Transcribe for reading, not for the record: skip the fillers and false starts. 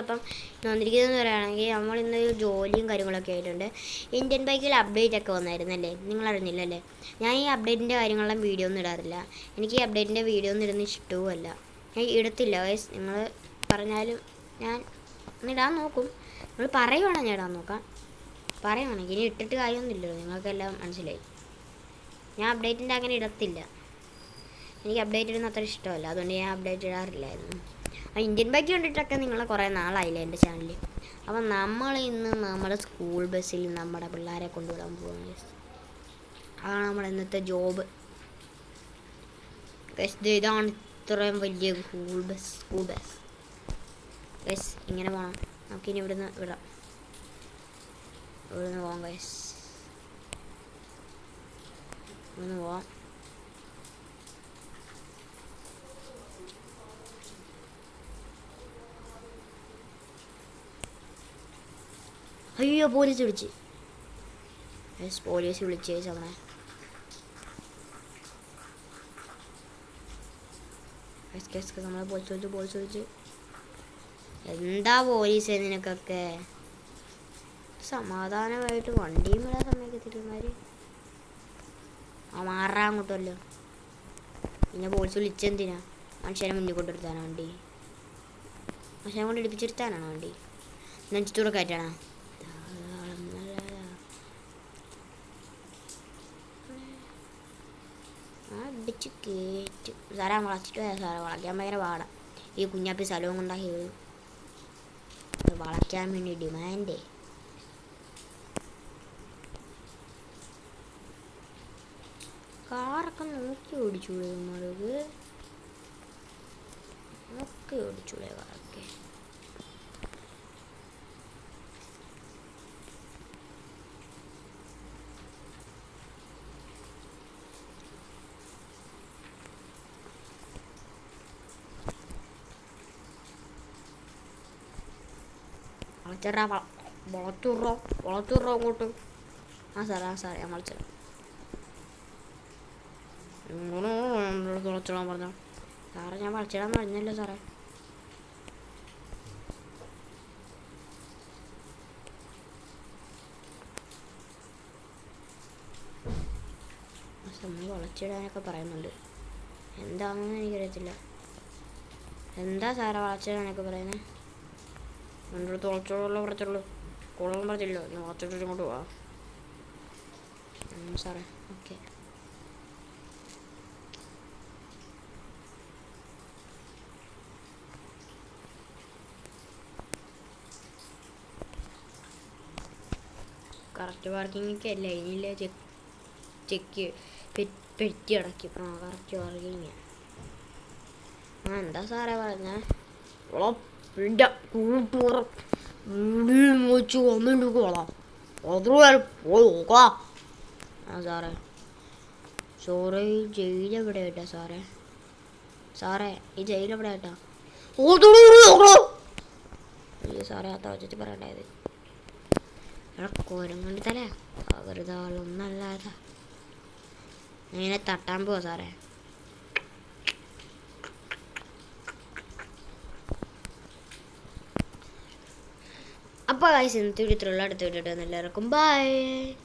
അപ്പം വന്നിരിക്കുന്നതെന്ന് പറയുകയാണെങ്കിൽ നമ്മൾ ഇന്ന് ജോലിയും കാര്യങ്ങളൊക്കെ ആയിട്ടുണ്ട്. ഇന്ത്യൻ ബൈക്കിൽ അപ്ഡേറ്റ് ഒക്കെ വന്നായിരുന്നല്ലേ, നിങ്ങളറിഞ്ഞില്ലല്ലേ? ഞാൻ ഈ അപ്ഡേറ്റിൻ്റെ കാര്യങ്ങളെല്ലാം വീഡിയോ ഒന്നും ഇടാറില്ല. എനിക്ക് ഈ അപ്ഡേറ്റിൻ്റെ വീഡിയോ ഒന്നും ഇടുന്ന ഇഷ്ടവുമല്ല. ഞാൻ ഇടത്തില്ല ഗൈസ്. നിങ്ങൾ പറഞ്ഞാലും ഞാൻ ഇടാൻ നോക്കും. നിങ്ങൾ പറയുവാണെങ്കിൽ ഞാൻ ഇടാൻ നോക്കാം. പറയുവാണെങ്കിൽ ഇനി ഇട്ടിട്ട് കാര്യമൊന്നുമില്ലല്ലോ, നിങ്ങൾക്കെല്ലാം മനസ്സിലായി. ഞാൻ അപ്ഡേറ്റിൻ്റെ അങ്ങനെ ഇടത്തില്ല. എനിക്ക് അപ്ഡേറ്റ് ഇടുന്ന അത്ര ഇഷ്ടമല്ല, അതുകൊണ്ട് ഞാൻ അപ്ഡേറ്റ് ഇടാറില്ലായിരുന്നു. ഇന്ത്യൻ ബൈക്ക് കണ്ടിട്ടൊക്കെ നിങ്ങൾ കുറേ നാളായില്ലേ എൻ്റെ ചാനലിൽ. അപ്പം നമ്മൾ ഇന്ന് നമ്മുടെ സ്കൂൾ ബസ്സിൽ നമ്മുടെ പിള്ളേരെ കൊണ്ടുവിടാൻ പോകുന്നു. അതാണ് നമ്മുടെ ഇന്നത്തെ ജോബ്. ഇതാണ് ഇത്രയും വലിയ സ്കൂൾ ബസ്. ഗൈസ് ഇങ്ങനെ പോകണം. നമുക്കിനി ഇവിടുന്ന് പോകാം ഗൈസ്. ഇവിടുന്ന് പോവാം. അയ്യോ, പോലീസ് വിളിച്ച്. പോലീസ് വിളിച്ച് അവനെ. നമ്മളെ പോലീസ് വിളിച്ച്. എന്താ പോലീസ് നിനക്കൊക്കെ? സമാധാനമായിട്ട് വണ്ടിയും വിടാൻ സമ്മതിക്കത്തില്ലമാര്. മാറാൻ അങ്ങോട്ടല്ലോ. പിന്നെ പോലീസ് വിളിച്ചെന്തിനാ? മനുഷ്യനെ മുന്നിൽ കൊണ്ടിരുത്താനാണ് വണ്ടി? മനുഷ്യനെ കൊണ്ട് ഇടിപ്പിച്ചെടുത്താനാണോ വണ്ടി? നെഞ്ചത്തൂടെ കയറ്റാണോ? അടിച്ച് കയറ്റും സാറേ. വളച്ചിട്ട് പോയാൽ സാറേ, വളയ്ക്കാൻ ഭയങ്കര പാടാം. ഈ കുഞ്ഞാപ്പി സ്ഥലവും കൊണ്ടാക്കി വളയ്ക്കാൻ വേണ്ടി ഡിമാൻഡേ. കാറൊക്കെ നോക്കി ഓടിച്ചൂടെ? നമ്മൾക്ക് നോക്കി ഓടിച്ചൂടെ കാറൊക്കെ? വളച്ചൂറോ അങ്ങോട്ട്. ആ സാറേ ഞാൻ വളച്ചോ തുളച്ചിടാൻ പറഞ്ഞോ സാറേ? ഞാൻ വളച്ചിടാൻ പറഞ്ഞല്ലോ സാറേ. നമ്മൾ വളച്ചിടാനൊക്കെ പറയുന്നുണ്ട്. എന്താണെന്ന് എനിക്കറിയത്തില്ല. എന്താ സാറേ വളച്ചിടാനൊക്കെ പറയുന്നത്? എൻ്റെ അടുത്ത് വളച്ചോളൂ പറഞ്ഞുള്ളൂ, കൂടുതലും പറഞ്ഞില്ലോ. ഞാൻ വളച്ചിട്ട് ഇങ്ങോട്ട് പോവാ സാറേ. ഓക്കെ. കറക്റ്റ് പാർക്കിങ്ങൊക്കെ അല്ല, ഇനിയില്ലേ ചെക്ക് പെറ്റി അടക്കി. Correct parking. എന്താ സാറേ പറഞ്ഞേ? സാറേ സോറി, ജയിൽ എവിടെ ആയിട്ടാ സാറേ? ഈ ജയിൽ എവിടെ ആയിട്ടാ? അയ്യോ സാറേ, ആ തോച്ചിട്ട് പറയണ്ടായത്. കോരങ്ങണ്ടി തല വെറുതെ ഒന്നല്ലാതെ ഇങ്ങനെ തട്ടാൻ പോവാ സാറേ. അപ്പോൾ ഗൈസ് ഇന്നത്തെ വീഡിയോ ഇത്രയുള്ള. അടുത്ത വീഡിയോ എല്ലാവർക്കും ബൈ.